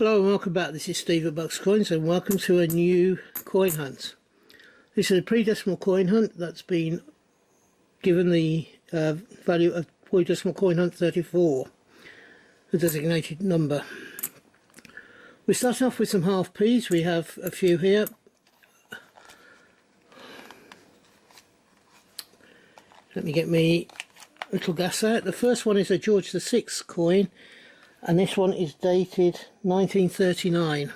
Hello and welcome back. This is Steve at Bucks Coins and welcome to a new coin hunt. This is a pre-decimal coin hunt that's been given the value of pre-decimal coin hunt 34, the designated number. We're starting off with some half P's. We have a few here. Let me get me little gas out. The first one is a George VI coin, and this one is dated 1939.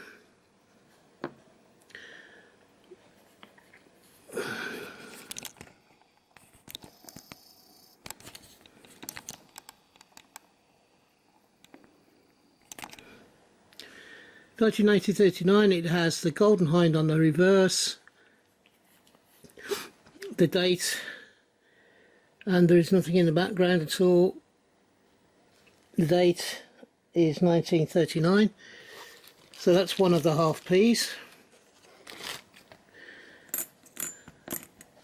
In 1939, it has the golden hind on the reverse, the date, and there is nothing in the background at all. The date is 1939, so that's one of the half P's.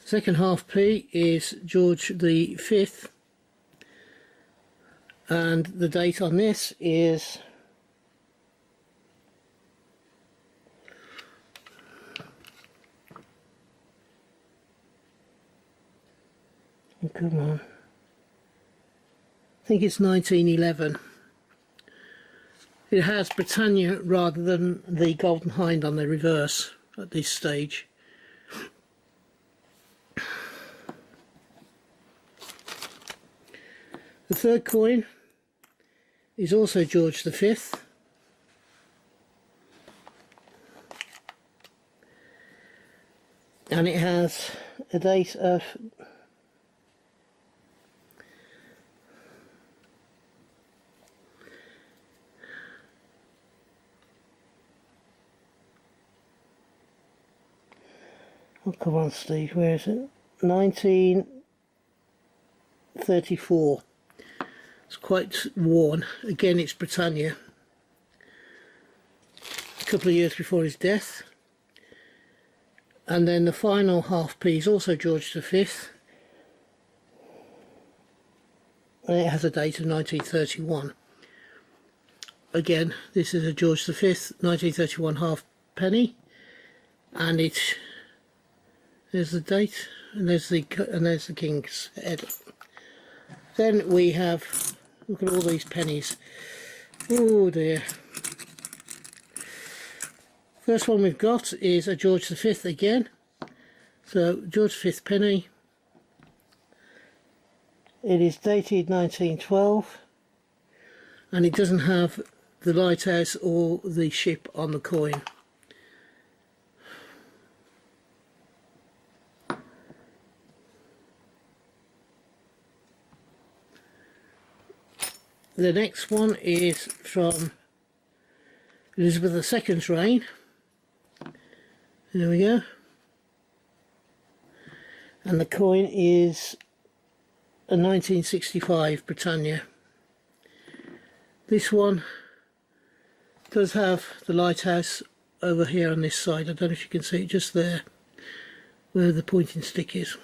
Second half P is George V, and the date on this is come on, I think it's 1911. It has Britannia rather than the golden hind on the reverse at this stage. The third coin is also George V, and it has a date of oh, come on Steve, where is it? 1934. It's quite worn. Again, it's Britannia. A couple of years before his death. And then the final half P is also George V. And it has a date of 1931. Again, this is a George V 1931 half penny. And there's the date, and there's the king's head. Then we have, look at all these pennies. Oh dear. First one we've got is a George V again. So George V penny. It is dated 1912, and it doesn't have the lighthouse or the ship on the coin. The next one is from Elizabeth II's reign. There we go. And the coin is a 1965 Britannia. This one does have the lighthouse over here on this side. I don't know if you can see it just there, where the pointing stick is.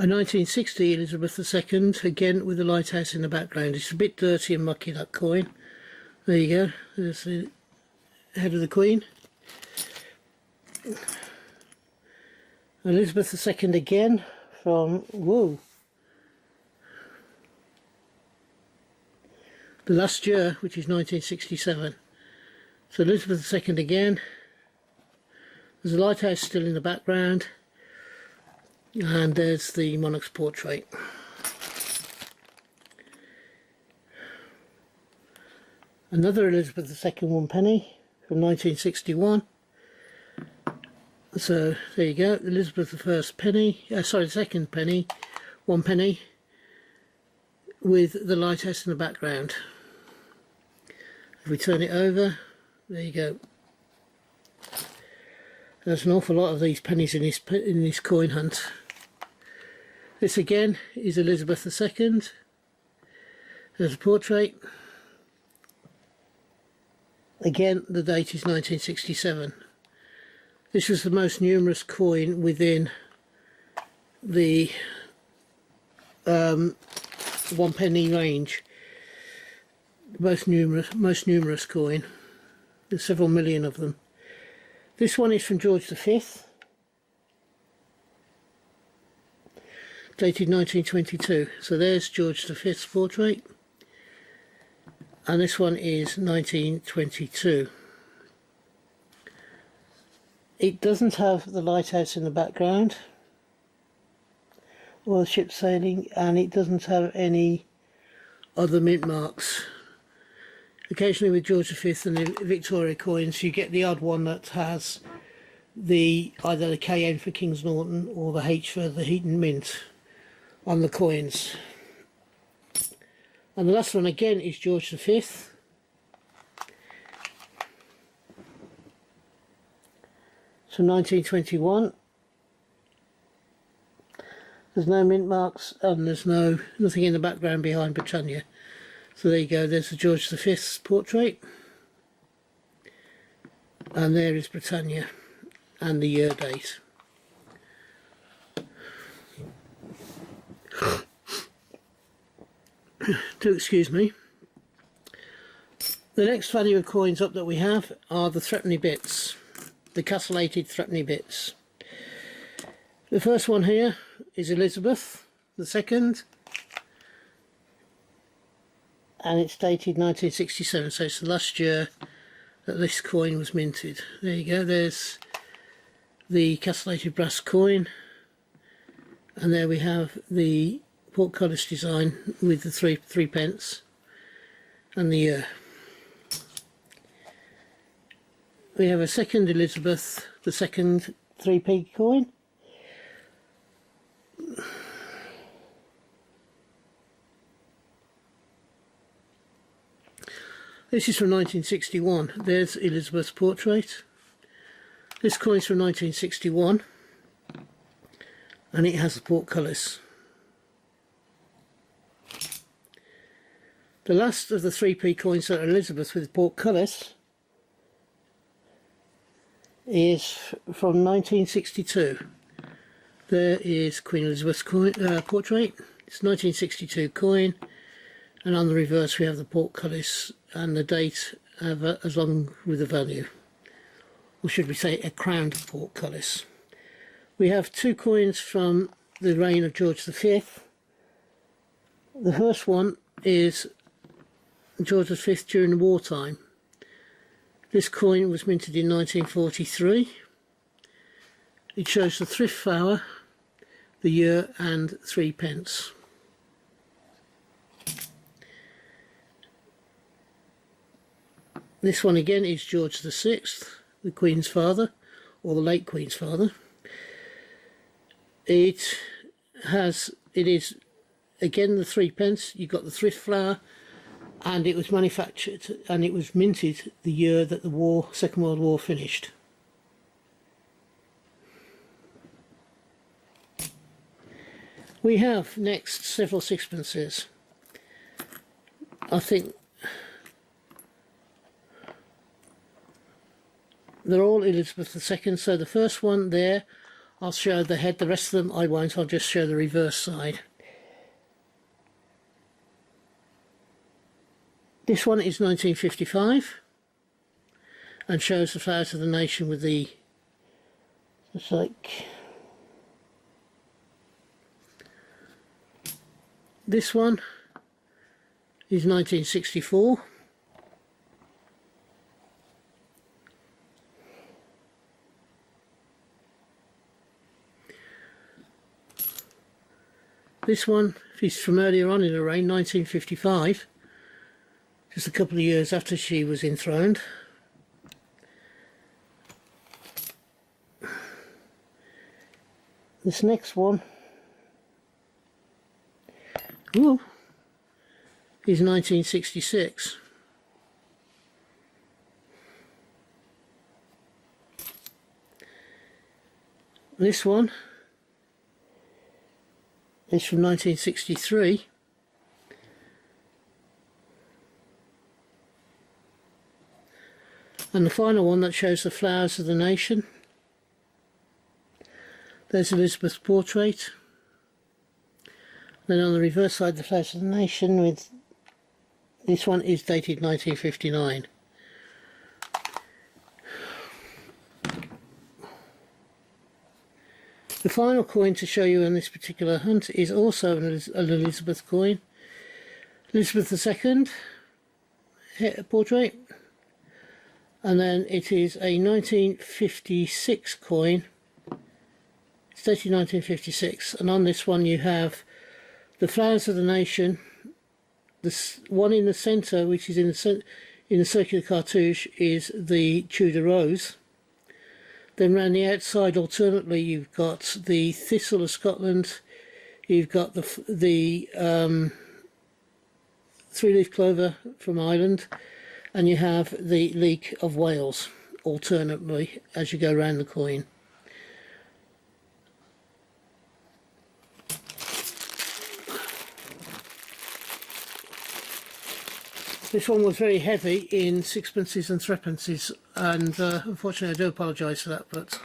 A 1960 Elizabeth II, again with the lighthouse in the background. It's a bit dirty and mucky, that coin. There you go, there's the head of the Queen. Elizabeth II again from, whoa, the last year, which is 1967. So Elizabeth II again. There's a lighthouse still in the background. And there's the monarch's portrait. Another Elizabeth II one penny from 1961. So there you go, Elizabeth I penny, sorry, second penny, 1 penny, with the lighthouse in the background. If we turn it over, there you go. There's an awful lot of these pennies in this coin hunt. This again is Elizabeth II. There's a portrait. Again, the date is 1967. This was the most numerous coin within the 1 penny range. The most numerous coin. There's several million of them. This one is from George V, dated 1922. So there's George V's portrait, and this one is 1922. It doesn't have the lighthouse in the background or the ship sailing, and it doesn't have any other mint marks. Occasionally with George V and the Victoria coins you get the odd one that has either the KN for Kings Norton or the H for the Heaton Mint on the coins. And the last one again is George V. From 1921. There's no mint marks and there's nothing in the background behind Britannia. So there you go, there's the George V's portrait, and there is Britannia and the year date. Do excuse me. The next value of coins up that we have are the threepenny bits, the castellated threepenny bits. The first one here is Elizabeth II, and it's dated 1967, so it's the last year that this coin was minted. There you go, there's the castellated brass coin, and there we have the portcullis design with the three pence and the year. We have a second Elizabeth II 3p coin. This is from 1961. There's Elizabeth's portrait. This coin's from 1961, and it has the portcullis. The last of the 3p coins that are Elizabeth with portcullis is from 1962. There is Queen Elizabeth's portrait. It's 1962 coin, and on the reverse we have the portcullis and the date along with the value, or should we say a crowned portcullis. We have two coins from the reign of George V. The first one is George V during the wartime. This coin was minted in 1943. It shows the thrift flower, the year and 3 pence. This one again is George VI, the Queen's father, or the late Queen's father. It is again the 3 pence. You've got the thrift flower, and it was manufactured and it was minted the year that the Second World War finished. We have next several sixpences. I think they're all Elizabeth II, so the first one there, I'll show the head, the rest of them I won't, I'll just show the reverse side. This one is 1955 and shows the flowers of the nation with the, it's like, this one is 1964. This one is from earlier on in the reign, 1955, just a couple of years after she was enthroned. This next one is 1966. This one is from 1963. And the final one that shows the flowers of the nation There's Elizabeth's portrait. Then on the reverse side, the flags of the nation. With this one is dated 1959. The final coin to show you in this particular hunt is also an Elizabeth coin. Elizabeth II portrait. And then it is a 1956 coin. It's dated 1956, and on this one you have the flowers of the nation. The one in the centre, which is in the circular cartouche, is the Tudor rose. Then round the outside, alternately, you've got the thistle of Scotland. You've got the three-leaf clover from Ireland. And you have the leek of Wales alternately as you go around the coin. This one was very heavy in sixpences and threepences, and unfortunately I do apologise for that, but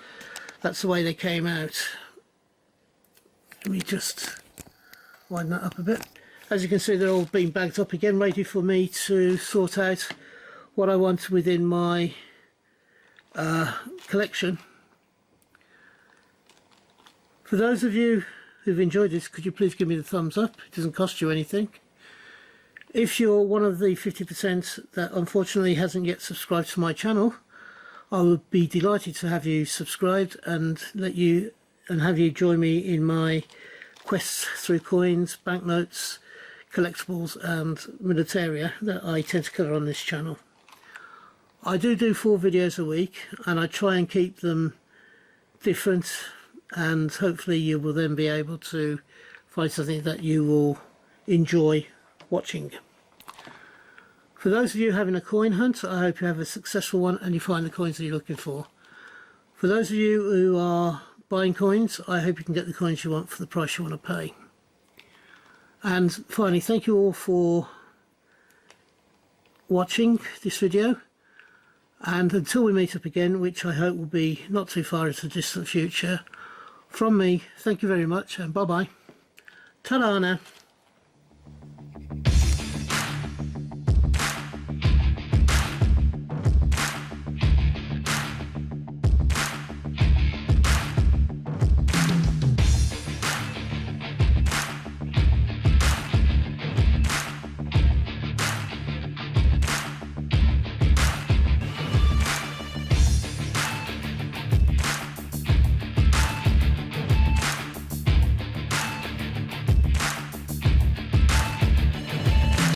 that's the way they came out. Let me just widen that up a bit. As you can see, they're all being bagged up again, ready for me to sort out what I want within my collection. For those of you who've enjoyed this, could you please give me the thumbs up? It doesn't cost you anything. If you're one of the 50% that unfortunately hasn't yet subscribed to my channel, I would be delighted to have you subscribed and have you join me in my quests through coins, banknotes, collectibles and militaria that I tend to cover on this channel. I do 4 videos a week, and I try and keep them different, and hopefully you will then be able to find something that you will enjoy watching. For those of you having a coin hunt, I hope you have a successful one and you find the coins that you're looking for. For those of you who are buying coins, I hope you can get the coins you want for the price you want to pay. And finally, thank you all for watching this video. And until we meet up again, which I hope will be not too far into the distant future, from me, thank you very much and bye-bye. Ta-da now.